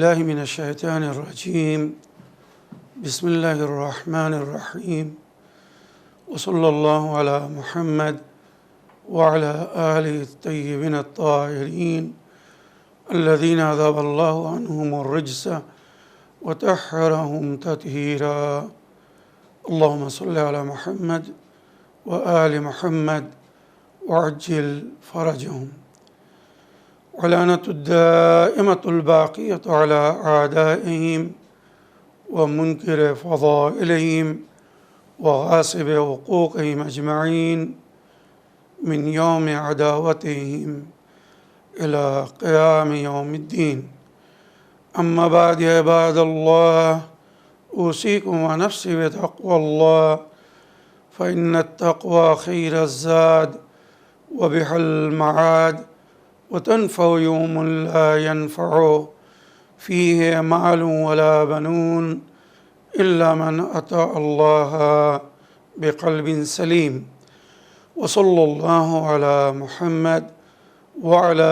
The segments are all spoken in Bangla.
بالله من الشيطان الرجيم بسم الله الرحمن الرحيم وصلى الله على محمد وعلى آله الطيبين الطاهرين الذين أذهب الله عنهم الرجس وطهرهم تطهيرا اللهم صل على محمد وآل محمد وعجل فرجهم. ولعنة الدائمة الباقية على أعدائهم ومنكر فضائلهم وغاصب حقوقهم أجمعين من يوم عداوتهم إلى قيام يوم الدين. أما بعد يا عباد الله أوصيكم ونفسي بتقوى الله فإن التقوى خير الزاد وبها المعاد وتنفع يوم لا ينفع فيه مال ولا بنون إلا من أتى الله بقلب سليم. وصلى الله على محمد وعلى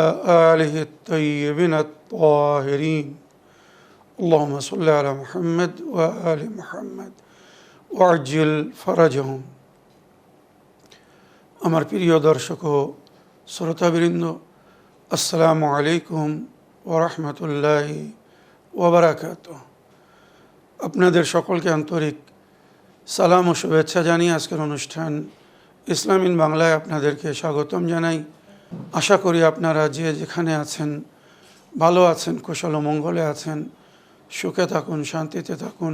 آله الطيبين الطاهرين. اللهم صل على محمد وآل محمد وعجل فرجهم. আমার প্রিয় দর্শক ও শ্রোতাবৃন্দ, আসসালামু আলাইকুম ওয়া রাহমাতুল্লাহি ওয়া বারাকাতুহু। আপনাদের সকলকে আন্তরিক সালাম ও শুভেচ্ছা জানিয়ে আজকের অনুষ্ঠান ইসলাম ইন বাংলায় আপনাদেরকে স্বাগতম জানাই। আশা করি আপনারা যে যেখানে আছেন ভালো আছেন, কুশল ও মঙ্গলে আছেন, সুখে থাকুন, শান্তিতে থাকুন,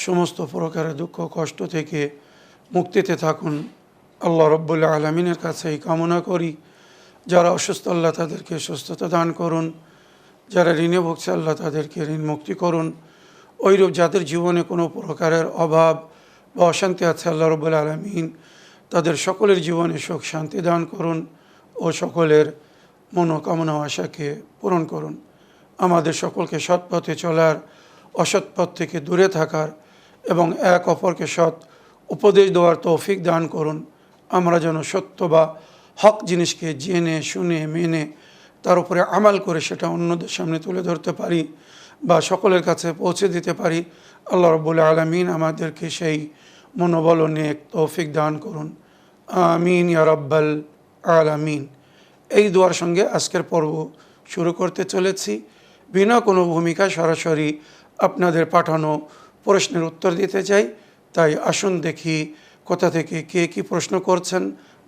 সমস্ত প্রকারের দুঃখ কষ্ট থেকে মুক্তিতে থাকুন। আল্লাহ রব্বুল আলামিনের কাছে এই কামনা করি। যারা অসুস্থ আল্লাহ তাদেরকে সুস্থতা দান করুন, যারা ঋণে ভুগছে আল্লাহ তাদেরকে ঋণ মুক্তি করুন। ওইরূপ যাদের জীবনে কোনো প্রকারের অভাব বা অশান্তি আছে আল্লাহ রব্বুল আলামিন তাদের সকলের জীবনে সুখ শান্তি দান করুন ও সকলের মনোকামনা আশাকে পূরণ করুন। আমাদের সকলকে সৎ পথে চলার, অসৎ পথ থেকে দূরে থাকার এবং এক অপরকে সৎ উপদেশ দেওয়ার তৌফিক দান করুন। আমরা যেন সত্য বা হক জিনিসকে জেনে শুনে মেনে তার উপরে আমাল করে সেটা অন্যদের সামনে তুলে ধরতে পারি বা সকলের কাছে পৌঁছে দিতে পারি। আল্লাহ রাব্বুল আলামিন আমাদেরকে সেই মনোবল ও নেক তৌফিক দান করুন। আমিন ইয়া রাব্বাল আলামিন। এই দোয়ার সঙ্গে আজকের পর্ব শুরু করতে চলেছি। বিনা কোনো ভূমিকায় সরাসরি আপনাদের পাঠানো প্রশ্নের উত্তর দিতে চাই। তাই আসুন দেখি কোথা থেকে কে কী প্রশ্ন করছেন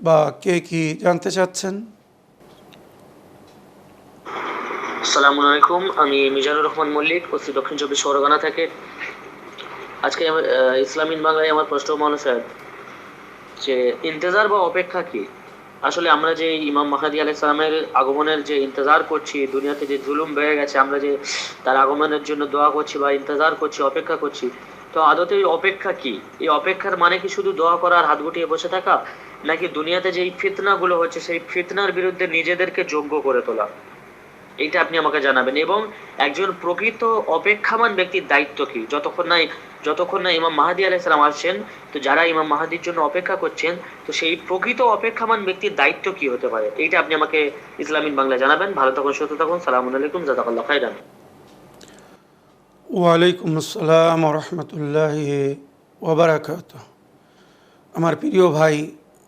বা কে কী জানতে চাচ্ছেন। আসসালামু আলাইকুম, আমি মিজানুর রহমান মল্লিক, উপস্থিত দক্ষিণ চব্বিশ পরগনা থেকে। আজকে ইসলাম ইন বাংলায় আমার প্রশ্ন সাহেব যে ইন্তজার বা অপেক্ষা কি? আসলে আমরা যে ইমাম মাহদি আলাইহিস সালামের আগমনের যে ইন্তজার করছি, দুনিয়াতে যে জুলুম বেড়ে গেছে, আমরা যে তার আগমনের জন্য দোয়া করছি বা ইন্তজার করছি, অপেক্ষা করছি, তো আদতে এই অপেক্ষা কি? এই অপেক্ষার মানে কি শুধু দোয়া করা আর হাত গুটিয়ে বসে থাকা, নাকি দুনিয়াতে যে ফিতনাগুলো হচ্ছে সেই ফিতনার বিরুদ্ধে নিজেদেরকে যোগ্য করে তোলা? এইটা আপনি আমাকে জানাবেন। এবং একজন প্রকৃত অপেক্ষামান ব্যক্তির দায়িত্ব কি? যতক্ষণ না ইমাম মাহদি আলাইহিস সালাম আসছেন, তো যারা ইমাম মাহদির জন্য অপেক্ষা করছেন, তো সেই প্রকৃত অপেক্ষামান ব্যক্তির দায়িত্ব কি হতে পারে? এইটা আপনি আমাকে ইসলাম ইন বাংলা জানাবেন। ভালো থাকুন, সুস্থ থাকুন। সালামু আলাইকুম, জাযাকাল্লাহু খাইরান। ওয়ালাইকুম আসসালাম ওয়া রাহমাতুল্লাহি ওয়া বারাকাতুহু। আমার প্রিয় ভাই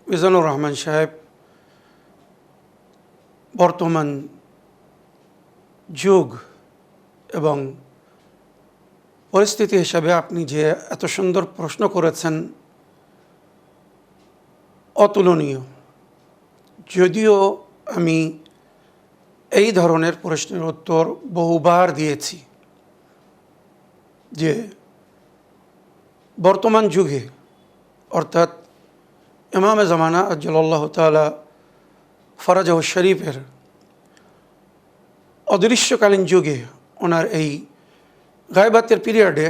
মিজানুর রহমান সাহেব, বর্তমান যুগ এবং পরিস্থিতি হিসাবে আপনি যে এত সুন্দর প্রশ্ন করেছেন অতুলনীয়। যদিও আমি এই ধরনের প্রশ্নের উত্তর বহুবার দিয়েছি যে বর্তমান যুগে অর্থাৎ ইমামে জামানা আজ্জালাল্লাহু তাআলা ফরাজাহু শরীফের অদৃশ্যকালীন যুগে ওনার এই গায়বাতের পিরিয়ডে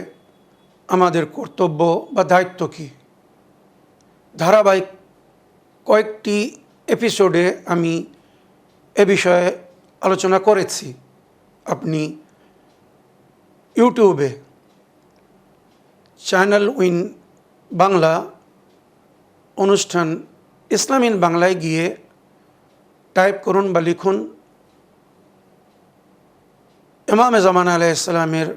আমাদের কর্তব্য বা দায়িত্ব কী? ধারাবাহিক কয়েকটি এপিসোডে আমি এ বিষয়ে আলোচনা করেছি। আপনি ইউটিউবে চ্যানেল উইন বাংলা অনুষ্ঠান ইসলাম ইন বাংলায় গিয়ে টাইপ করুন বা লিখুন ইমামে জামান আলাইহিস সালামের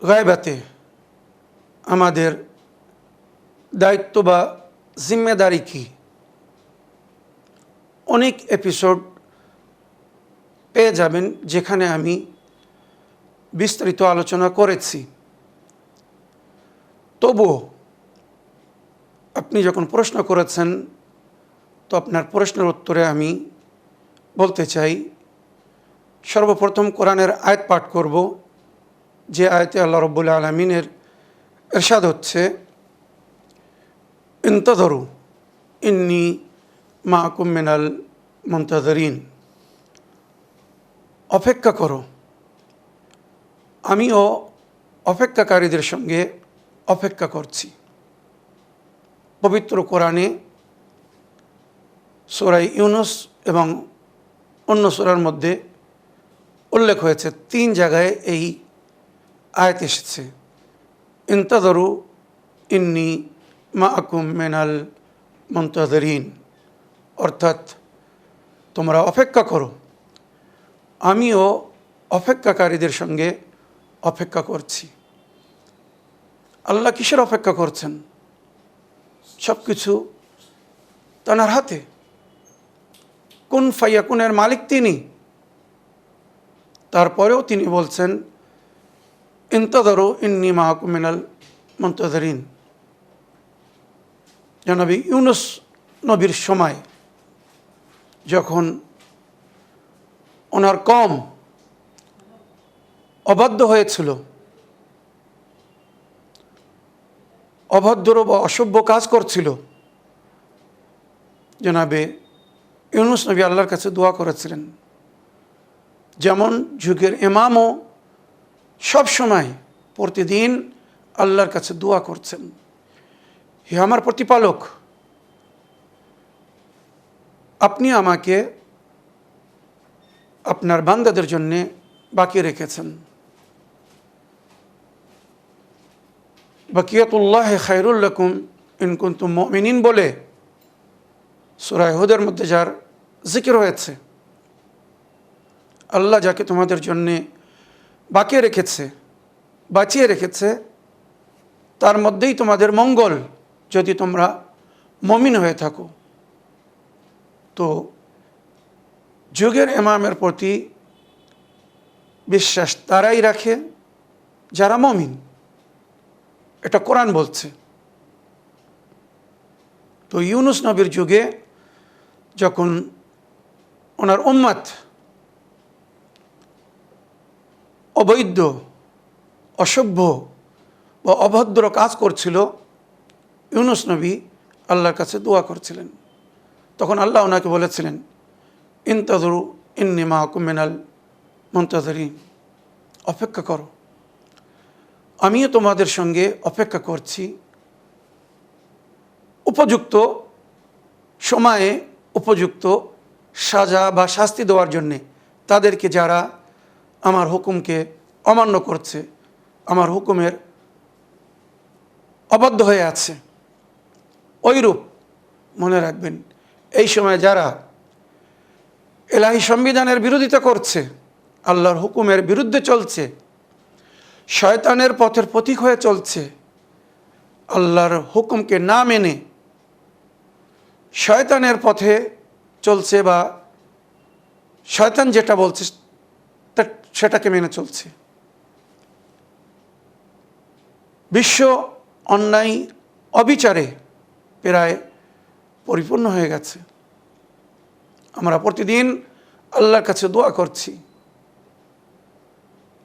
গায়বাতে আমাদের দায়িত্ব বা জিম্মেদারি কি, অনেক এপিসোড পেয়ে যাবেন যেখানে আমি বিস্তারিত আলোচনা করেছি। তবুও আপনি যখন প্রশ্ন করেছেন, তো আপনার প্রশ্নের উত্তরে আমি বলতে চাই, সর্বপ্রথম কোরআনের আয়াত পাঠ করব, যে আয়াতে আল্লাহ রাব্বুল আলামিনের ইরশাদ হচ্ছে, ইনতাযরু ইন্নী মাআকুম মিনাল মুনতাযিরিন, অপেক্ষা করো, আমিও অপেক্ষাকারীদের সঙ্গে অপেক্ষা করছি। পবিত্র কোরআনে সূরা ইউনূস এবং অন্য সূরার মধ্যে উল্লেখ হয়েছে, 3 জায়গায় এই আয়াত এসেছে, ইনতাযরু ইন্নী মাআকুম মিনাল মুনতাযিরিন, অর্থাৎ তোমরা অপেক্ষা করো, আমিও অপেক্ষাকারীদের সঙ্গে অপেক্ষা করছি। আল্লাহ কিসের অপেক্ষা করছেন? সব কিছু তাঁর হাতে। কুন ফায়াকুনের মালিক তিনি, তারপরেও তিনি বলছেন ইনতাযরু ইন্নী মাআকুম মিনাল মুনতাযিরিন। জনাবি ইউনূস নবীর সময় যখন ওনার কওম অবাধ্য হয়েছিল, অভদ্র বা অসভ্য কাজ করছিল, জনাবে ইউনূস নবী আল্লাহর কাছে দোয়া করেছিলেন। যেমন যুগের ইমামও সব সময় প্রতিদিন আল্লাহর কাছে দোয়া করছেন, হে আমার প্রতিপালক, আপনি আমাকে আপনার বান্দাদের জন্যে বাকি রেখেছেন। বাকিয়াতুল্লাহি খায়রুল লাকুম ইন কুনতুম মুমিনিন বলে সূরা হুদের মধ্যে যার জিকির হয়েছে, আল্লাহ যাকে তোমাদের জন্যে বাকি রেখেছে, বাঁচিয়ে রেখেছে, তার মধ্যেই তোমাদের মঙ্গল, যদি তোমরা মুমিন হয়ে থাকো। তো যুগের ইমামের প্রতি বিশ্বাস তারাই রাখে যারা মুমিন, এটা কোরআন বলছে। তো ইউনূস নবীর যুগে যখন ওনার উম্মত অবৈধ, অসভ্য বা অভদ্র কাজ করছিল, ইউনূস নবী আল্লাহর কাছে দোয়া করছিলেন। তখন আল্লাহ ওনাকে বলেছিলেন, ইনতাযরু ইন্নী মাআকুম মিনাল মুনতাযিরিন, অপেক্ষা করো, আমিও তোমাদের সঙ্গে অপেক্ষা করছি। উপযুক্ত সময়ে উপযুক্ত সাজা বা শাস্তি দেওয়ার জন্যে তাদেরকে যারা আমার হুকুমকে অমান্য করছে, আমার হুকুমের অবাধ্য হয়ে আছে। ওইরূপ মনে রাখবেন, এই সময় যারা ইলাহি সংবিধানের বিরোধিতা করছে, আল্লাহর হুকুমের বিরুদ্ধে চলছে, শয়তানের পথের পথিক হয়ে চলছে, আল্লাহর হুকুমকে না মেনে শয়তানের পথে চলছে বা শয়তান যেটা বলছে সেটাকে মেনে চলছে, বিশ্ব অন্যায় অবিচারে প্রায় পরিপূর্ণ হয়ে গেছে। আমরা প্রতিদিন আল্লাহর কাছে দোয়া করছি,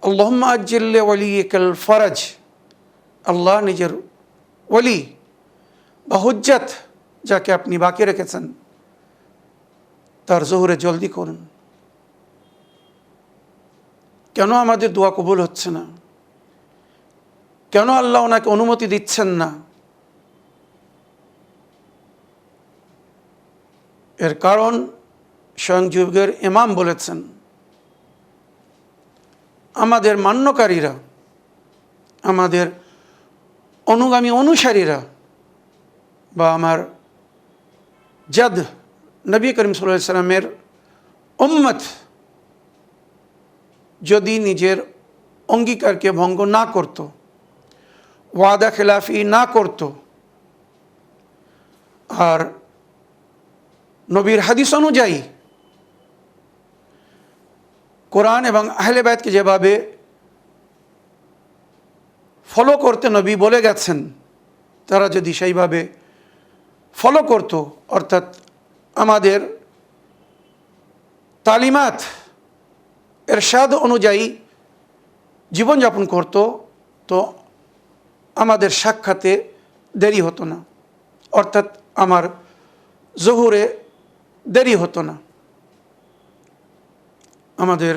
আল্লাহুম্মা আজ্জিল লিওয়ালিয়িকাল ফারাজ, আল্লাহ নিজের ওলি বা হুজ্জাত যাকে আপনি বাকি রেখেছেন তার জোহরে জলদি করুন। কেন আমাদের দোয়া কবুল হচ্ছে না? কেন আল্লাহ ওনাকে অনুমতি দিচ্ছেন না? এর কারণ স্বয়ং যুগের ইমাম বলেছেন, আমাদের মান্যকারীরা, আমাদের অনুগামী অনুসারীরা বা আমার জাদ নবী করিম সাল্লাল্লাহু আলাইহি ওয়াসাল্লামের উম্মত যদি নিজের অঙ্গীকারকে ভঙ্গ না করত, ওয়াদা খেলাফি না করত, আর নবীর হাদিস অনুযায়ী কোরআন এবং আহলে বাইতকে যেভাবে ফলো করতে নবী বলে গেছেন, তারা যদি সেইভাবে ফলো করত, অর্থাৎ আমাদের তালিমাত এরশাদ অনুযায়ী জীবনযাপন করত, তো আমাদের সাক্ষাতে দেরি হতো না, অর্থাৎ আমার জোহরে দেরি হতো না। আমাদের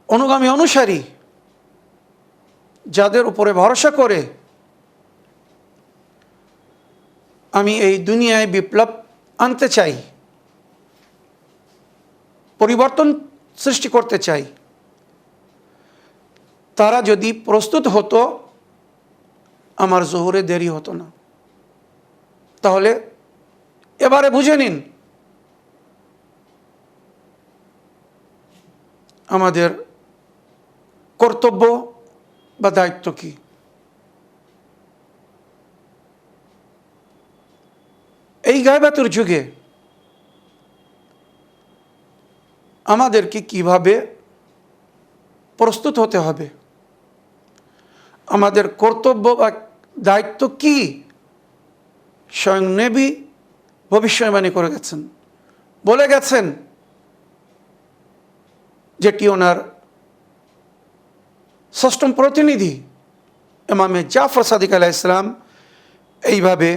অনুগামী অনুসারী যাদের উপরে ভরসা করে আমি এই দুনিয়ায় বিপ্লব আনতে চাই, পরিবর্তন সৃষ্টি করতে চাই, তারা যদি প্রস্তুত হতো, আমার জোহরে দেরি হতো না। তাহলে এবারে বুঝে নিন আমাদের কর্তব্য বা দায়িত্ব কি। এই গায়বাতের যুগে আমাদেরকে কিভাবে প্রস্তুত হতে হবে, আমাদের কর্তব্য বা দায়িত্ব কি, স্বয়ং নবী ভবিষ্যবাণী করে গেছেন, বলে গেছেন, যেটি ওনার ষষ্ঠম প্রতিনিধি ইমামে জাফর সাদিক আলাইহিস সালাম এইভাবে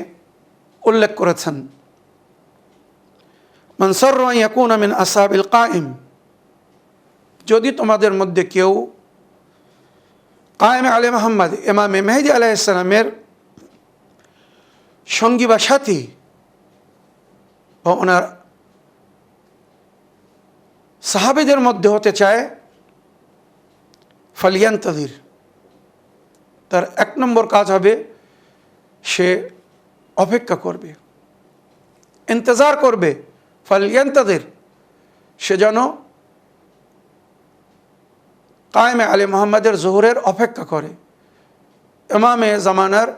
উল্লেখ করেছেন, মান সাররা আন ইয়াকুনা মিন আসহাবিল কায়েম, যদি তোমাদের মধ্যে কেউ কায়েম আলে মুহাম্মদ ইমামে মেহেদী আলাইহিস সালামের সঙ্গী বা সাথী বা ওনার সাহাবীদের মধ্যে হতে চায়, ফালিয়ান্তাযির, তার 1 নম্বর কাজ হবে সে অপেক্ষা করবে, ইন্তজার করবে। ফালিয়ান্তাযির, সে যেন কায়েমে আলে মুহাম্মদের জোহরের অপেক্ষা করে, ইমামে জামানার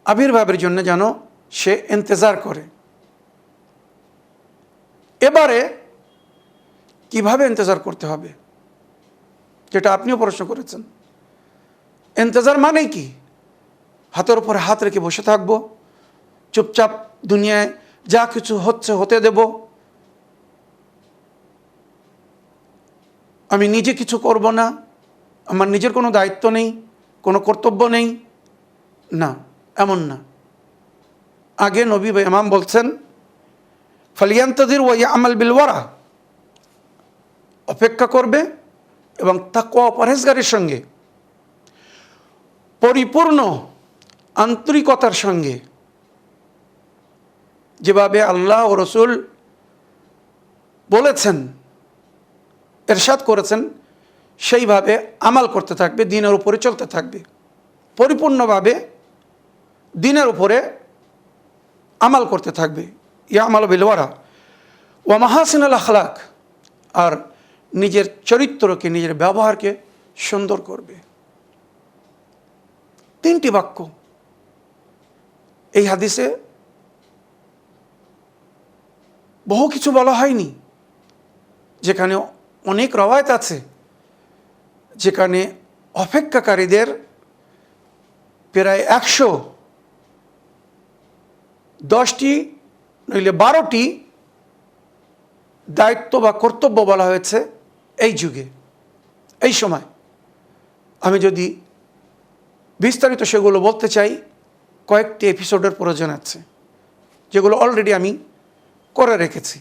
আবির্ভাবের জন্য যেন সে ইন্তজার করে। এবারে কিভাবে ইন্তজার করতে হবে, যেটা আপনিও প্রশ্ন করেছেন। ইন্তজার মানে কি? হাতের উপরে হাত রেখে বসে থাকবো, চুপচাপ দুনিয়ায় যা কিছু হচ্ছে হতে দেব, আমি নিজে কিছু করব না, আমার নিজের কোনো দায়িত্ব নেই, কোনো কর্তব্য নেই, না, এমন না। আগে নবী বা ইমাম বলছেন, ফালিয়ান্তাযির ওয়া ইয়ামাল বিল ওয়ারা, অপেক্ষা করবে এবং তাকওয়া ও পরহেজগারির সঙ্গে, পরিপূর্ণ আন্তরিকতার সঙ্গে, যেভাবে আল্লাহ ও রসুল বলেছেন, ইরশাদ করেছেন, সেইভাবে আমাল করতে থাকবে, দ্বীনের উপরে চলতে থাকবে, পরিপূর্ণভাবে দ্বীনের উপরে আমাল করতে থাকবে। ইয়ামাল বিল ওয়ারা ওয়া মাহাসিনুল আখলাক, আর নিজের চরিত্রকে, নিজের ব্যবহারকে সুন্দর করবে। 3টি বাক্য এই হাদিসে, বহু কিছু বলা হয়নি, যেখানে অনেক রওয়ায়াত আছে, যেখানে অপেক্ষাকারীদের প্রায় 110টি নইলে 12টি দায়িত্ব বা কর্তব্য বলা হয়েছে এই যুগে, এই সময়। আমি যদি বিস্তারিত সেগুলো বলতে চাই, কয়েকটি এপিসোডের প্রয়োজন আছে, যেগুলো অলরেডি আমি করে রেখেছি।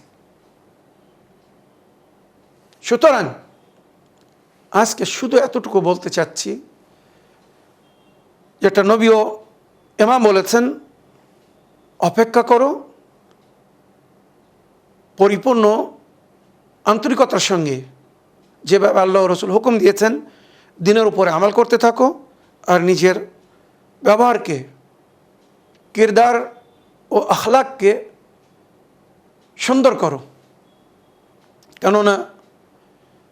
সুতরাং আজকে শুধু এতটুকু বলতে চাচ্ছি, যেটা নবী ও ইমাম বলেছেন, অপেক্ষা করো, পরিপূর্ণ আন্তরিকতার সঙ্গে, যেভাবে আল্লাহ রসুল হুকুম দিয়েছেন, দ্বীনের উপরে আমল করতে থাকো, আর নিজের ব্যবহারকে, কিরদার ও আখলাককে সুন্দর করো। কেননা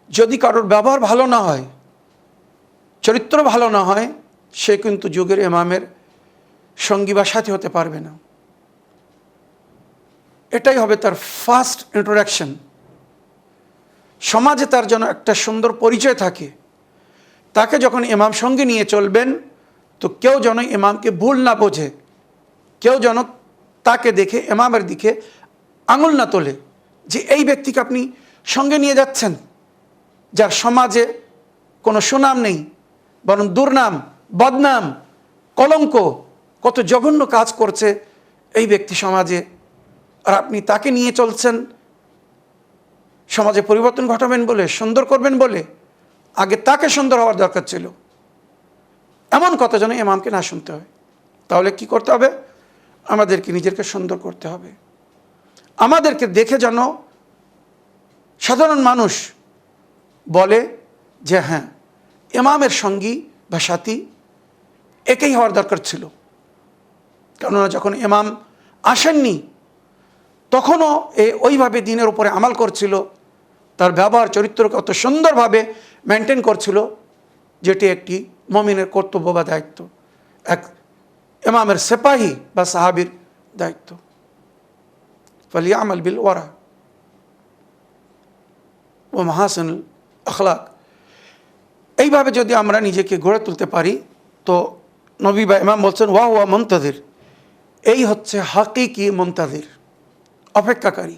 যদি কারোর ব্যবহার ভালো না হয়, চরিত্র ভালো না হয়, সে কিন্তু যুগের ইমামের সঙ্গী বা সাথী হতে পারবে না। এটাই হবে তার ফার্স্ট ইন্ট্রোডাকশন। সমাজে তার যেন একটা সুন্দর পরিচয় থাকে। তাকে যখন ইমাম সঙ্গে নিয়ে চলবেন, তো কেউ যেন ইমামকে ভুল না বোঝে, কেউ যেন তাকে দেখে ইমামের দিকে আঙুল না তোলে যে এই ব্যক্তিকে আপনি সঙ্গে নিয়ে যাচ্ছেন, যার সমাজে কোনো সুনাম নেই, বরং দুর্নাম, বদনাম, কলঙ্ক, কত জঘন্য কাজ করছে এই ব্যক্তি সমাজে, আর আপনি তাকে নিয়ে চলছেন সমাজে পরিবর্তন ঘটাবেন বলে, সুন্দর করবেন বলে। আগে তাকে সুন্দর হওয়ার দরকার ছিল। এমন কথা যেন ইমামকে না শুনতে হয়। তাহলে কি করতে হবে? আমাদেরকে নিজেকে সুন্দর করতে হবে। আমাদেরকে দেখে যেন সাধারণ মানুষ বলে যে হ্যাঁ, ইমামের সঙ্গী বা সাথী একেই হওয়ার দরকার ছিল। কেননা যখন ইমাম আসেননি তখনও ওইভাবে দিনের উপরে আমাল করছিল, তার ব্যবহার চরিত্রকে অত সুন্দরভাবে মেনটেন করছিল, যেটি একটি মুমিনের কর্তব্য বা দায়িত্ব, এক ইমামের সিপাহী বা সাহাবীর দায়িত্ব। ফালিয়ামাল বিল ওয়ারা ও মাহাসিনুল আখলাক। এইভাবে যদি আমরা নিজেকে গড়ে তুলতে পারি, তো নবী বা ইমাম বলছেন ওয়া হুয়া মুনতাজির, এই হচ্ছে হাকিকি মুনতাজির, অপেক্ষাকারী।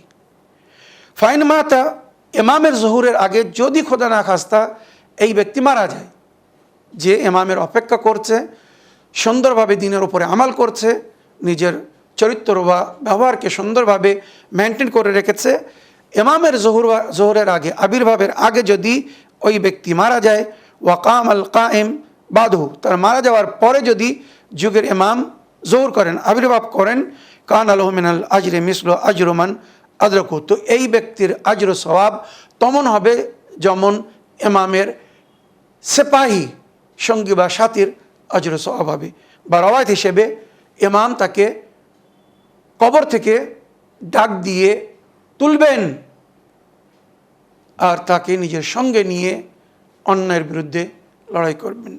ফাইন মাতা, ইমামের জহুরের আগে যদি খোদা না খাস্তা এই ব্যক্তি মারা যায়, যে ইমামের অপেক্ষা করছে, সুন্দরভাবে দিনের উপরে আমাল করছে, নিজের চরিত্র বা ব্যবহারকে সুন্দরভাবে মেনটেন করে রেখেছে, ইমামের জহুরের আগে, আবির্ভাবের আগে যদি ওই ব্যক্তি মারা যায়, ওয়াকাম আল কায়েম বাদহু, তার মারা যাওয়ার পরে যদি যুগের ইমাম জহুর করেন, আবির্ভাব করেন, কান আলহ মিনাল আজরে মিসল আজরমান আদরকু, তো এই ব্যক্তির আজর সওয়াব তেমন হবে যেমন ইমামের সিপাহী সঙ্গী বা সাথীর আজর সওয়াব হবে। বা রওয়ায়াত হিসেবে ইমাম তাকে কবর থেকে ডাক দিয়ে তুলবেন আর তাকে নিজের সঙ্গে নিয়ে অন্যায়ের বিরুদ্ধে লড়াই করবেন।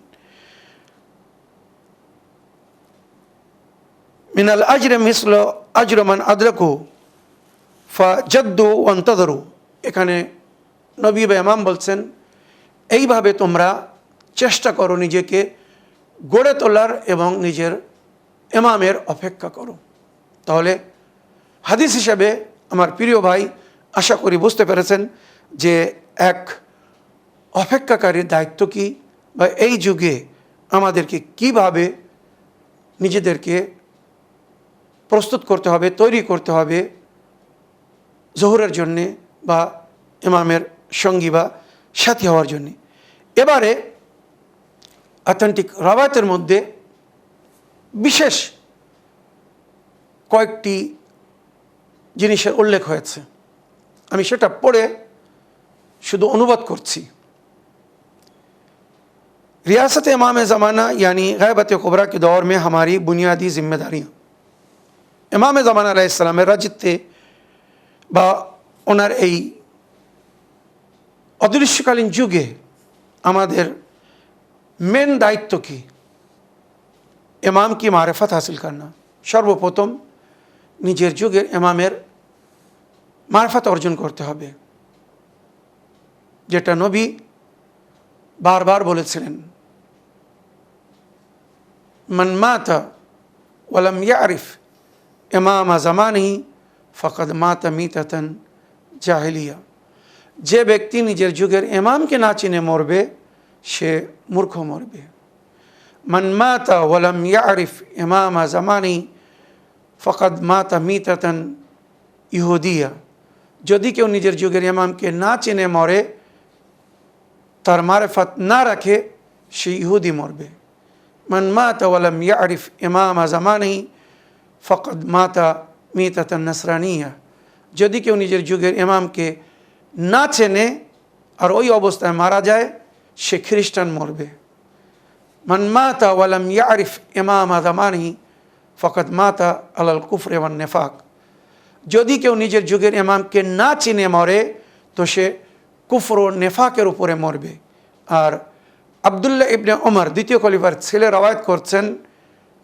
মিনাল আজরে মিসল আজরমান আদরকু ফাজাদ্দু ওয়ান্তাযরু, এখানে নবী বা ইমাম বলছেন এইভাবে তোমরা চেষ্টা করো নিজেকে গড়ে তোলার এবং নিজের ইমামের অপেক্ষা করো। তাহলে হাদিস হিসেবে আমার প্রিয় ভাই আশা করি বুঝতে পেরেছেন যে এক অপেক্ষাকারীর দায়িত্ব কী, বা এই যুগে আমাদেরকে কিভাবে নিজেদেরকে প্রস্তুত করতে হবে, তৈরি করতে হবে জোহরের জন্যে বা ইমামের সঙ্গী বা সাথী হওয়ার জন্যে। এবারে অথেন্টিক রাওয়ায়াতের মধ্যে বিশেষ কয়েকটি জিনিসের উল্লেখ হয়েছে, আমি সেটা পড়ে শুধু অনুবাদ করছি। रियासत इमाम ज़माना यानी ग़ैबत कुबरा के दौर में हमारी बुनियादी जिम्मेदारियाँ, इमाम ज़माना अलैहिस्सलामेর রাজত্বে বা ওনার এই অদৃশ্যকালীন যুগে আমাদের মেন দায়িত্ব কি? ইমাম কি মারিফত হাসিল করনা। সর্বপ্রথম নিজের যুগের ইমামের মারিফত অর্জন করতে হবে, যেটা নবী বারবার বলেছিলেন, মান মাতা ওয়ালাম ইয়ারিফ ইমাম জামানিহি ফাকাদ মাতা মিতাতান জাহিলিয়া, যে ব্যক্তি নিজের যুগের ইমামকে না চিনে মরবে সে মূর্খ মরবে। মান মাতা ওয়ালাম ইয়ারিফ ইমাম জামানিহি ফাকাদ মাতা মিতাতান ইহুদিয়া, যদি কেউ নিজের যুগের ইমামকে না চিনে মরে, তার মারিফত না রাখে, সে ইহুদি মরবে। মান মাতা ওয়ালাম ইয়ারিফ ইমাম জামানিহি ফাকাদ মাতা মিতাতান নাসরানিয়া, যদি কেউ নিজের যুগের ইমামকে না চেনে আর ওই অবস্থায় মারা যায়, সে খ্রিস্টান মরবে। মান মাতা ওয়ালাম ইয়ারিফ ইমাম জামানিহি ফাকাদ মাতা আলাল কুফর ওয়ান নিফাক, যদি কেউ নিজের যুগের ইমামকে না চিনে মরে, তো সে কুফর ও নেফাকের উপরে মরবে। আর আবদুল্লাহ ইবনে ওমর দ্বিতীয় খলিফার ছেলে রওয়ায়াত করছেন,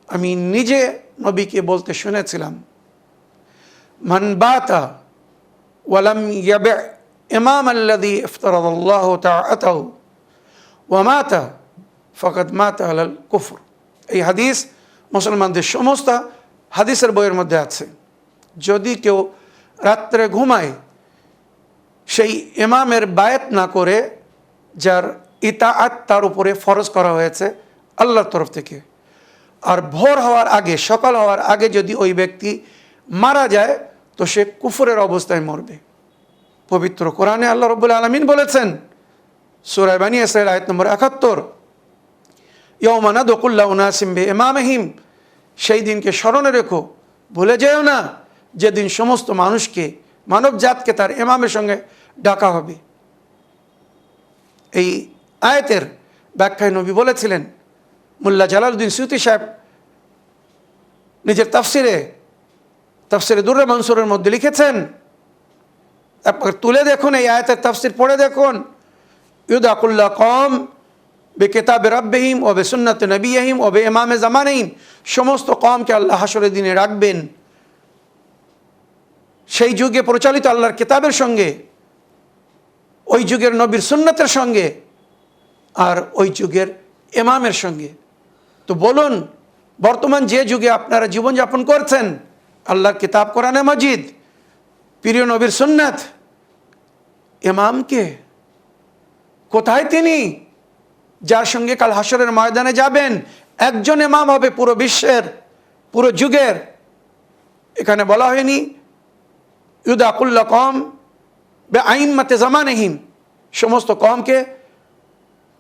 আমি নিজে নবীকে বলতে শুনেছিলাম, মান বাতা ওয়ালাম ইয়াবি ইমাম আল্লাযী ইফতারাদাল্লাহু তাআতাহু ওয়া মাতা ফাকাদ মাতা আলাল কুফর। এই হাদিস মুসলমানদের সমস্ত হাদিসের বইয়ের মধ্যে আছে। যদি কেউ রাত্রে ঘুমায়, সেই ইমামের বায়াত না করে, যার ইতাআত তার উপরে ফরজ করা হয়েছে আল্লাহর তরফ থেকে, আর ভোর হওয়ার আগে, সকাল হওয়ার আগে যদি ওই ব্যক্তি মারা যায়, তো সে কুফরের অবস্থায় মরবে। পবিত্র কোরআনে আল্লাহ রাব্বুল আলামিন বলেছেন, সূরা বানী ইসরাঈল আয়াত নম্বর ৭১, ইয়াওমা নাদউ কুল্লা উনাসিম বিইমামিহিম, সেই দিনকে স্মরণে রেখো, ভুলে যেও না যেদিন সমস্ত মানুষকে, মানব জাতকে তার ইমামের সঙ্গে ডাকা হবে। এই আয়াতের ব্যাখ্যায় নবী বলেছিলেন, মোল্লা জালালউদ্দিন সুয়ুতী সাহেব নিজের তাফসিরে দুররে মনসুরের মধ্যে লিখেছেন, তুলে দেখুন, এই আয়াতের তাফসির পড়ে দেখুন, ইউদাকুল্লাহ কওম বিকিতাবি রাব্বিহিম ওয়া বিসুন্নতি নবিয়্যিহিম ওয়া বিইমামে জামানিহিম, সমস্ত কওমকে আল্লাহ হাসরের দিনে রাখবেন সেই যুগে পরিচালিত আল্লাহর কিতাবের সঙ্গে, ওই যুগের নবীর সুন্নতের সঙ্গে, আর ওই যুগের ইমামের সঙ্গে। তো বলুন, বর্তমান যে যুগে আপনারা জীবনযাপন করছেন, আল্লাহর কিতাব কোরআনে মাজিদ, প্রিয় নবীর সুন্নাত, ইমামকে কোথায় তিনি, যার সঙ্গে কাল হাসরের ময়দানে যাবেন? একজন ইমাম হবে পুরো বিশ্বের, পুরো যুগের। এখানে বলা হয়নি ইউদাকুল্লাহ কওম বিআইম্মাতি জামানিহিম, সমস্ত কওমকে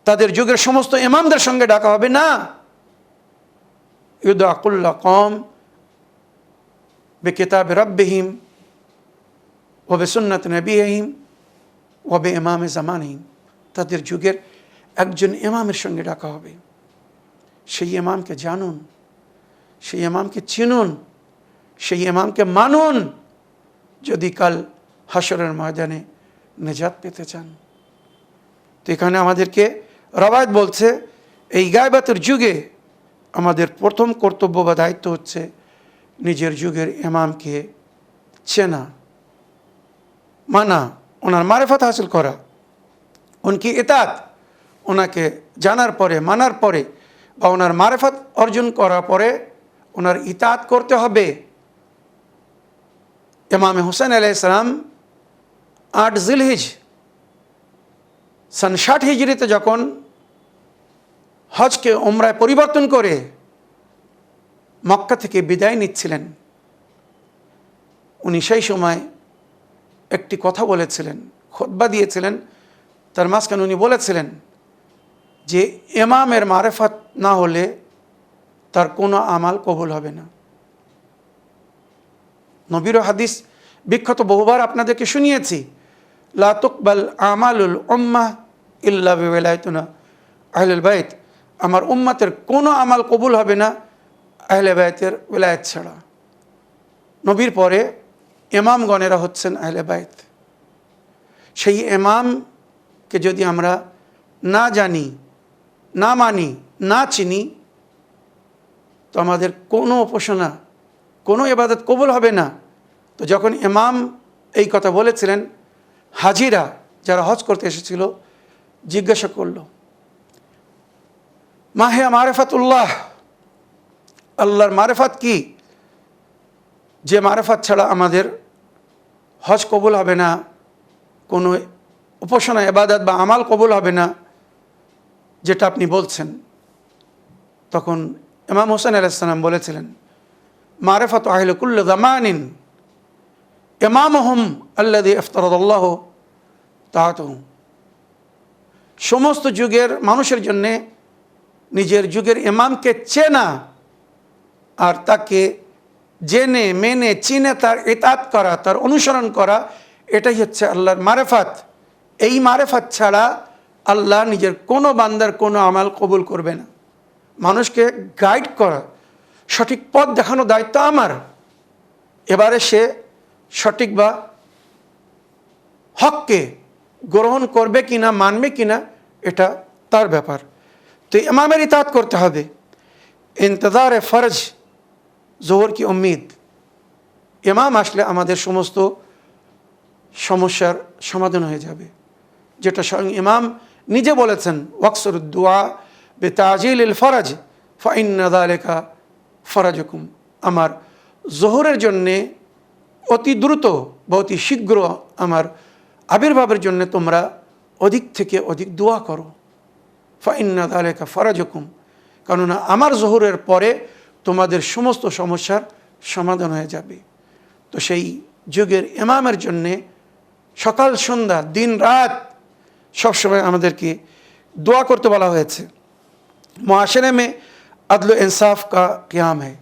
তাদের যুগের সমস্ত ইমামদের সঙ্গে ডাকা হবে, না। ইউদাকুল্লাহ কওম বিকিতাবি রাব্বিহিম ওয়া বিসুন্নতি নবিয়্যিহিম ওয়া বিইমামে জামানিহিম, তাদের যুগের একজন ইমামের সঙ্গে ডাকা হবে। সেই ইমামকে জানুন, সেই ইমামকে চিনুন, সেই ইমামকে মানুন, যদি কাল হাসরের ময়দানে নেজাত পেতে চান। তো এখানে আমাদেরকে রওয়ায়াত বলছে, এই গায়বাতের যুগে আমাদের প্রথম কর্তব্য বা দায়িত্ব হচ্ছে নিজের যুগের ইমামকে চেনা, মানা, ওনার মারিফত হাসিল করা, উনকি ইতাত, ওনাকে জানার পরে, মানার পরে, বা ওনার মারিফত অর্জন করার পরে ওনার ইতাত করতে হবে। ইমাম হুসাইন আলাইহিস সালাম ৮ জিলহিজ সন ৬০ হিজরিতে যখন হজকে উমরায় পরিবর্তন করে মক্কা থেকে বিদায় নিচ্ছিলেন, উনি সেই সময় একটি কথা বলেছিলেন, খুতবা দিয়েছিলেন। তার মাঝখানে উনি বলেছিলেন যে ইমামের মারিফত না হলে তার কোনো আমাল কবুল হবে না। নবীর হাদিস বিখ্যাত বহুবার আপনাদেরকে শুনিয়েছি, লা তুকবাল আমালুল উম্মাহ ইল্লা বিওয়ালায়াতিনা আহলুল বাইত, আমার উম্মতের কোনো আমাল কবুল হবে না আহলে বাইতের ওয়ালায়াত ছাড়া। নবীর পরে ইমামগণেরা হচ্ছেন আহলে বাইত। সেই ইমামকে যদি আমরা না জানি, না মানি, না চিনি, তো আমাদের কোনো উপাসনা, কোনো ইবাদত কবুল হবে না। তো যখন ইমাম এই কথা বলেছিলেন, হাজিরা যারা হজ করতে এসেছিল জিজ্ঞাসা করল, মা হিয়া মারিফাতুল্লাহ, আল্লাহর মারিফত কি, যে মারিফত ছাড়া আমাদের হজ কবুল হবে না, কোনো উপাসনা, ইবাদত বা আমাল কবুল হবে না, যেটা আপনি বলছেন। তখন ইমাম হুসাইন আলাইহিস সালাম বলেছিলেন, মারিফাতু আহলি কুল্লি জামানিন ইমামুহুম আল্লাযী ইফতারাদাল্লাহু তাআতুহু, সমস্ত যুগের মানুষের জন্যে নিজের যুগের ইমামকে চেনা আর তাকে জেনে মেনে চিনে তার ইতাত করা, তার অনুসরণ করা, এটাই হচ্ছে আল্লাহর মারিফত। এই মারিফত ছাড়া আল্লাহ নিজের কোনো বান্দার কোনো আমাল কবুল করবে না। মানুষকে গাইড করা, সঠিক পথ দেখানো দায়িত্ব আমার। এবারে সে সঠিক বা হককে গ্রহণ করবে কিনা, মানবে কিনা, এটা তার ব্যাপার। তো ইমামের ইতাআত করতে হবে। ইন্তজারে ফরজ, জোহর কি উম্মিদ, ইমাম আসলে আমাদের সমস্ত সমস্যার সমাধান হয়ে যাবে, যেটা স্বয়ং ইমাম নিজে বলেছেন, ওয়াকসুর দুআ বিতাজিলিল ফরজ ফাইন্না যালিকা ফরজুকুম। আমার জোহরের জন্যে অতি দ্রুত বা অতি শীঘ্র আমার আবির্ভাবের জন্য তোমরা অধিক থেকে অধিক দোয়া করো। ফাইন্না যালিকা ফরজুকুম, কেননা আমার জোহরের পরে তোমাদের সমস্ত সমস্যার সমাধান হয়ে যাবে। তো সেই যুগের ইমামের জন্যে সকাল সন্ধ্যা দিন রাত সবসময় আমাদেরকে দোয়া করতে বলা হয়েছে। মুআশরে মে আদল ইনসাফ কা কিয়াম है।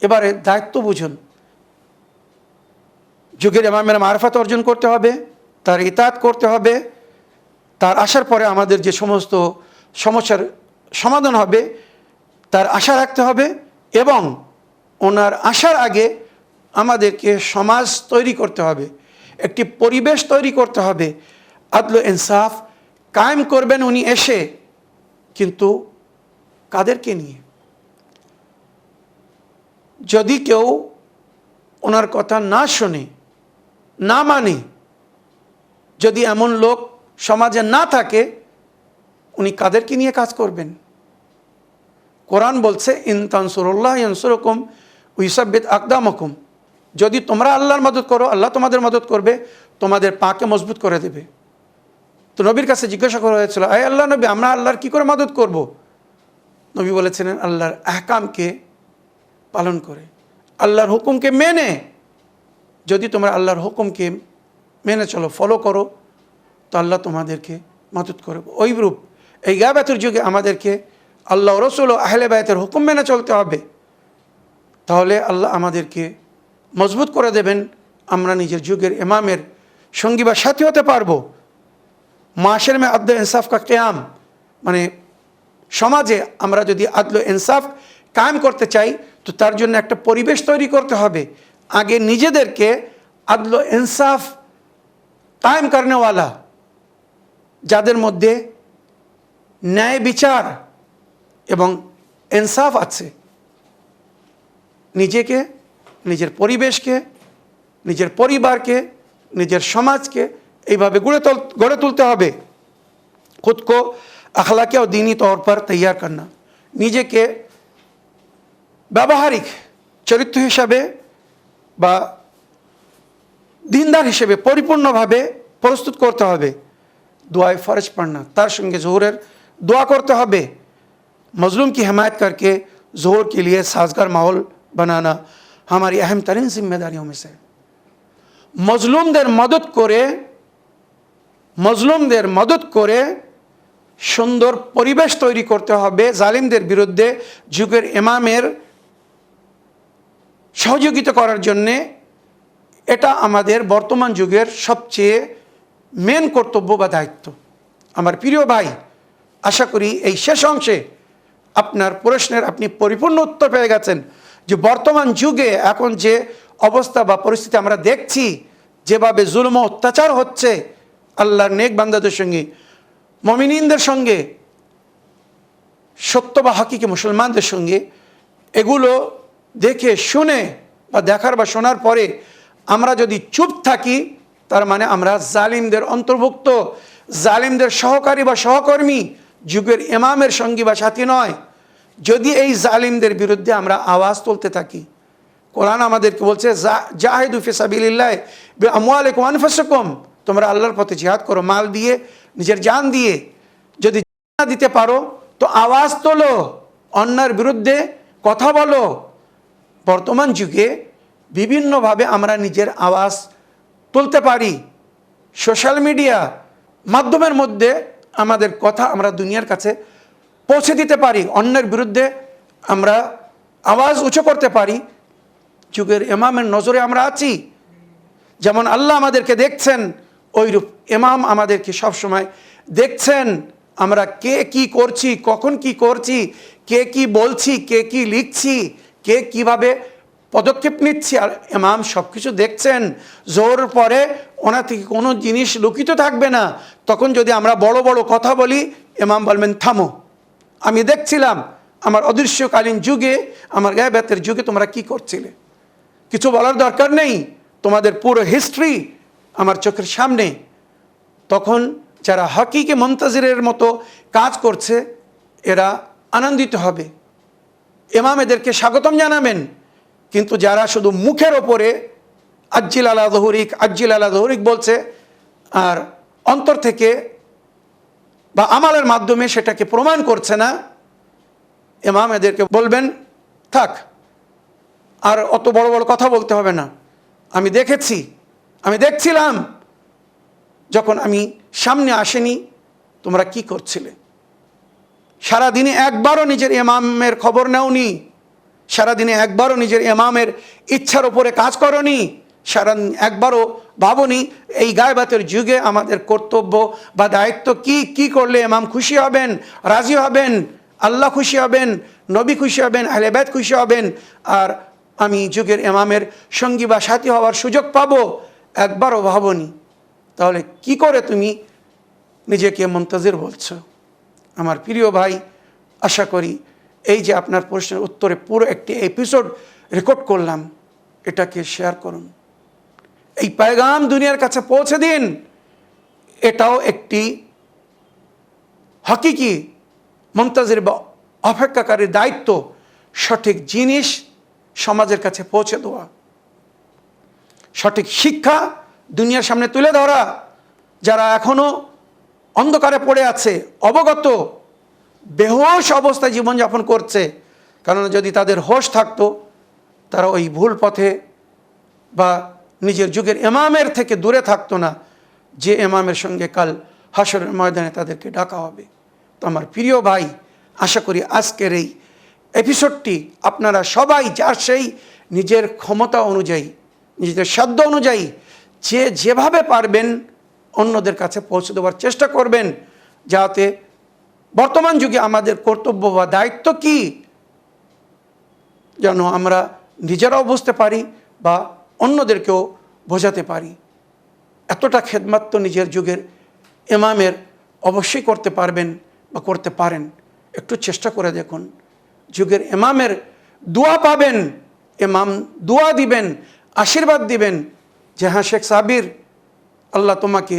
এবারে দায়িত্ব বুঝুন, যুগের ইমামের মারফত অর্জন করতে হবে, তার ইতাআত করতে হবে, তার আসার পরে আমাদের যে সমস্ত সমস্যার সমাধান হবে তার আশা রাখতে হবে, এবং ওনার আসার আগে আমাদেরকে সমাজ তৈরি করতে হবে, একটি পরিবেশ তৈরি করতে হবে। আদল ইনসাফ কায়েম করবেন উনি এসে, কিন্তু কাদেরকে নিয়ে? যদি কেউ ওনার কথা না শোনে, না মানে, যদি এমন লোক সমাজে না থাকে, উনি কাদেরকে নিয়ে কাজ করবেন? কোরআন বলছে, ইন তানসুরুল্লাহ ইয়ানসুরকুম ওয়া ইউসাব্বিত আকদামাকুম। যদি তোমরা আল্লাহর মদদ করো, আল্লাহ তোমাদের মদদ করবে, তোমাদের পাকে মজবুত করে দেবে। তো নবীর কাছে জিজ্ঞাসা করা হয়েছিল, আয় আল্লাহ নবী, আমরা আল্লাহর কি করে মদদ করব? নবী বলেছিলেন, আল্লাহর আহকামকে পালন করে, আল্লাহর হুকুমকে মেনে। যদি তোমরা আল্লাহর হুকুমকে মেনে চলো, ফলো করো, তো আল্লাহ তোমাদেরকে মদদ করবে। ওইরূপ এই গায়বাতের যুগে আমাদেরকে আল্লাহ রসুল ও আহলে বায়তের হুকুম মেনে চলতে হবে, তাহলে আল্লাহ আমাদেরকে মজবুত করে দেবেন, আমরা নিজের যুগের ইমামের সঙ্গী বা সাথী হতে পারবো। মাশরে মে আদল ইনসাফ কা কিয়াম, মানে সমাজে আমরা যদি আদল ইনসাফ কায়েম করতে চাই, তো তার জন্য একটা পরিবেশ তৈরি করতে হবে। আগে নিজেদেরকে আদল ইনসাফ কায়েম করনেওয়ালা, যাদের মধ্যে ন্যায় বিচার এবং ইনসাফ আছে, নিজেকে, নিজের পরিবেশকে, নিজের পরিবারকে, নিজের সমাজকে এইভাবে গড়ে তুলতে হবে। खुद को अखलाकी और दीनी तौर पर तैयार करना, নিজেকে ব্যবহারিক চরিত্র হিসাবে বা দিনদার হিসেবে পরিপূর্ণভাবে প্রস্তুত করতে হবে। दुआए फ़र्ज पढ़ना, तार संगे ज़ोहर दुआ करते হবে। मज़लूम की हिमायत करके ज़ोहर के लिए साजगार माहौल बनाना हमारी अहम तरीन जिम्मेदारियों में से। মজলুমদের মদত করে সুন্দর পরিবেশ তৈরি করতে হবে জালিমদের বিরুদ্ধে যুগের ইমামের সহযোগিতা করার জন্যে। এটা আমাদের বর্তমান যুগের সবচেয়ে মেন কর্তব্য বা দায়িত্ব। আমার প্রিয় ভাই, আশা করি এই শেষ অংশে আপনার প্রশ্নের আপনি পরিপূর্ণ উত্তর পেয়ে গেছেন যে বর্তমান যুগে এখন যে অবস্থা বা পরিস্থিতি আমরা দেখছি, যেভাবে জুলম ও অত্যাচার হচ্ছে আল্লাহর নেক বান্দাদের সঙ্গে, মুমিনিনদের সঙ্গে, সত্য বা হাকিকি মুসলমানদের সঙ্গে, এগুলো দেখে শুনে বা দেখার বা শোনার পরে আমরা যদি চুপ থাকি, তার মানে আমরা জালিমদের অন্তর্ভুক্ত, জালিমদের সহকারী বা সহকর্মী, যুগের ইমামের সঙ্গী বা সাথী নয়। যদি এই জালিমদের বিরুদ্ধে আমরা আওয়াজ তুলতে থাকি, কোরআন আমাদেরকে বলছে জাহিদু ফি সাবিলিল্লাহ বিআমওয়ালিকুম ওয়া আনফুসিকুম, তোমরা আল্লাহর পথে জিহাদ করো মাল দিয়ে, নিজের জান দিয়ে। যদি না দিতে পারো তো আওয়াজ তোলো, অন্যায়ের বিরুদ্ধে কথা বলো। বর্তমান যুগে বিভিন্নভাবে আমরা নিজের আওয়াজ তুলতে পারি। সোশ্যাল মিডিয়া মাধ্যমের মধ্যে আমাদের কথা আমরা দুনিয়ার কাছে পৌঁছে দিতে পারি, অন্যের বিরুদ্ধে আমরা আওয়াজ উঁচু করতে পারি। যুগের ইমামের নজরে আমরা আছি, যেমন আল্লাহ আমাদেরকে দেখছেন, ওইরূপ ইমাম আমাদেরকে সবসময় দেখছেন। আমরা কে কি করছি, কখন কি করছি, কে কি বলছি, কে কি লিখছি, কে কিভাবে পদক্ষেপ নিচ্ছি, আর ইমাম সব কিছু দেখছেন। জোহর পরে ওনার থেকে কোনো জিনিস লুকিত থাকবে না। তখন যদি আমরা বড় বড় কথা বলি, ইমাম বলবেন থামো, আমি দেখছিলাম আমার অদৃশ্যকালীন যুগে, আমার গায়বাতের যুগে তোমরা কি করছিলে, কিছু বলার দরকার নেই, তোমাদের পুরো হিস্ট্রি আমার চোখের সামনে। তখন যারা হাকিকে মুনতাজিরের মতো কাজ করছে এরা আনন্দিত হবে, ইমাম এদেরকে স্বাগতম জানাবেন। কিন্তু যারা শুধু মুখের ওপরে আজ্জিল আলা যহুরিক, আজ্জিল আলা যহুরিক বলছে আর অন্তর থেকে বা আমালের মাধ্যমে সেটাকে প্রমাণ করছে না, ইমাম এদেরকে বলবেন থাক, আর অত বড় বড় কথা বলতে হবে না, আমি দেখেছি, আমি দেখছিলাম যখন আমি সামনে আসেনি তোমরা কি করছিলে, সারাদিনে একবারও নিজের ইমামের খবর নেওনি, সারাদিনে একবারও নিজের ইমামের ইচ্ছার ওপরে কাজ করনি, সারাদিন একবারও ভাবনি এই গায়বাতের যুগে আমাদের কর্তব্য বা দায়িত্ব কি, কি করলে ইমাম খুশি হবেন, রাজি হবেন, আল্লাহ খুশি হবেন, নবী খুশি হবেন, আহলে বাইত খুশি হবেন, আর আমি যুগের ইমামের সঙ্গী বা সাথী হওয়ার সুযোগ পাবো, একবারও ভাবনি। তাহলে কি করে তুমি নিজেকে মুনতাজির বলছো? আমার প্রিয় ভাই, আশা করি এই যে আপনার প্রশ্নের উত্তরে পুরো একটি এপিসোড রেকর্ড করলাম, এটাকে শেয়ার করুন, এই পেগাম দুনিয়ার কাছে পৌঁছে দিন। এটাও একটি হাকিকি মুনতাজির বা অপেক্ষাকারীর দায়িত্ব, সঠিক জিনিস সমাজের কাছে পৌঁছে দেওয়া, সঠিক শিক্ষা দুনিয়ার সামনে তুলে ধরা। যারা এখনো অন্ধকারে পড়ে আছে, অবগত, বেহোশ অবস্থায় জীবনযাপন করছে, কারণ যদি তাদের হোশ থাকতো তারা ওই ভুল পথে বা নিজের যুগের ইমামের থেকে দূরে থাকতো না, যে ইমামের সঙ্গে কাল হাসরের ময়দানে তাদেরকে ডাকা হবে। তো আমার প্রিয় ভাই, আশা করি আজকের এই এপিসোডটি আপনারা সবাই যার সেই নিজের ক্ষমতা অনুযায়ী, নিজেদের সাধ্য অনুযায়ী যে যেভাবে পারবেন অন্যদের কাছে পৌঁছে দেওয়ার চেষ্টা করবেন, যাতে বর্তমান যুগে আমাদের কর্তব্য বা দায়িত্ব কি যেন আমরা নিজেরাও বুঝতে পারি বা অন্যদেরকেও বোঝাতে পারি। এতটা খেদমত তো নিজের যুগের ইমামের অবশ্যই করতে পারবেন বা করতে পারেন। একটু চেষ্টা করে দেখুন, যুগের ইমামের দোয়া পাবেন, ইমাম দোয়া দিবেন, আশীর্বাদ দিবেন যে হ্যাঁ শেখ সাবির, আল্লাহ তোমাকে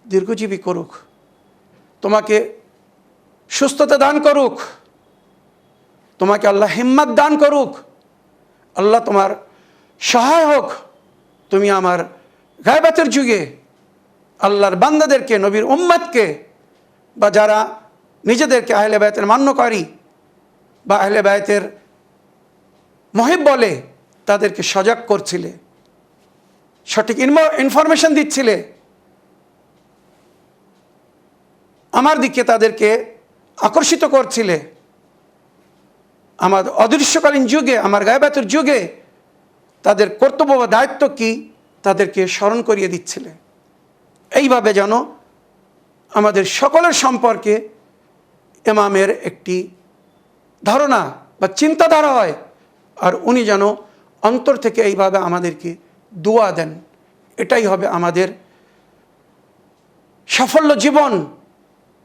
দীর্ঘজীবী করুক, তোমাকে সুস্থতা দান করুক, তোমাকে আল্লাহ হিম্মত দান করুক, আল্লাহ তোমার সহায় হোক, তুমি আমার গায়বাতের যুগে আল্লাহর বান্দাদেরকে, নবীর উম্মতকে বা যারা নিজেদেরকে আহলে বায়তের মান্যকারী বা আহলে বায়তের মহিব বলে তাদেরকে সজাগ করছিলে, সঠিক ইনফরমেশন দিচ্ছিলে, আমার দিকে তাদেরকে আকর্ষিত করছিলে, আমার অদৃশ্যকালীন যুগে, আমার গায়বাতের যুগে তাদের কর্তব্য বা দায়িত্ব কি তাদেরকে স্মরণ করিয়ে দিচ্ছিলে। এইভাবে যেন আমাদের সকলের সম্পর্কে ইমামের একটি ধারণা বা চিন্তাধারা হয়, আর উনি যেন অন্তর থেকে এইভাবে আমাদেরকে দোয়া দেন। এটাই হবে আমাদের সাফল্য জীবন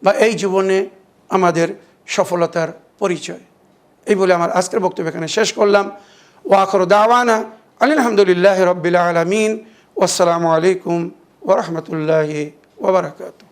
বা এই জীবনে আমাদের সফলতার পরিচয়। এই বলে আমার আজকের বক্তব্য এখানে শেষ করলাম। ওয়া আখিরু দাওয়ানা আলহামদুলিল্লাহি রাব্বিল আলামিন। ওয়াসসালামু আলাইকুম ওয়া রাহমাতুল্লাহি ওয়া বারাকাতুহু।